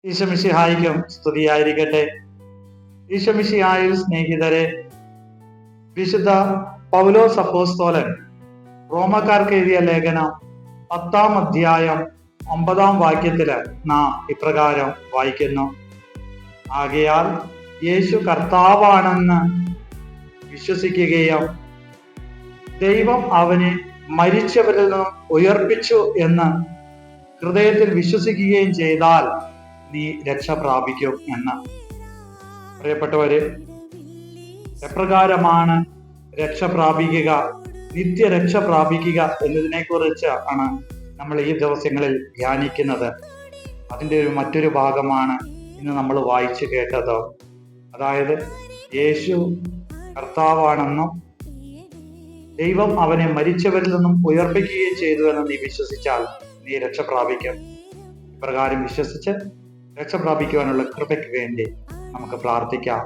ഈശോമിശിഹായിക്കും സ്തുതിയായിരിക്കട്ടെ. ഈശോമിശിഹായിൽ സ്നേഹിതരെ, വിശുദ്ധ പൗലോസ് അപ്പോസ്തലൻ റോമക്കാർക്ക് എഴുതിയ ലേഖനം 10-ാം അധ്യായം 9-ാം വാക്യത്തില് നാം ഇപ്രകാരം വായിക്കുന്നു: ആകയാൽ യേശു കർത്താവാണെന്ന് വിശ്വസിക്കുകയും ദൈവം അവനെ മരിച്ചവരിൽ നിന്നും ഉയർപ്പിച്ചു എന്ന് ഹൃദയത്തിൽ വിശ്വസിക്കുകയും ചെയ്താൽ നീ രക്ഷ പ്രാപിക്കും എന്ന്. പ്രിയപ്പെട്ടവര്, എപ്രകാരമാണ് രക്ഷ പ്രാപിക്കുക, നിത്യരക്ഷ പ്രാപിക്കുക എന്നതിനെ കുറിച്ച് ആണ് നമ്മൾ ഈ ദിവസങ്ങളിൽ ധ്യാനിക്കുന്നത്. അതിൻ്റെ മറ്റൊരു ഭാഗമാണ് ഇന്ന് നമ്മൾ വായിച്ചു കേട്ടത്. അതായത് യേശു കർത്താവാണെന്നും ദൈവം അവനെ മരിച്ചവരിൽ നിന്നും ഉയർപ്പിക്കുകയും ചെയ്തു എന്ന് നീ വിശ്വസിച്ചാൽ നീ രക്ഷ പ്രാപിക്കും. ഇപ്രകാരം വിശ്വസിച്ച് രക്ഷ പ്രാപിക്കുവാനുള്ള കൃപയ്ക്ക് വേണ്ടി നമുക്ക് പ്രാർത്ഥിക്കാം.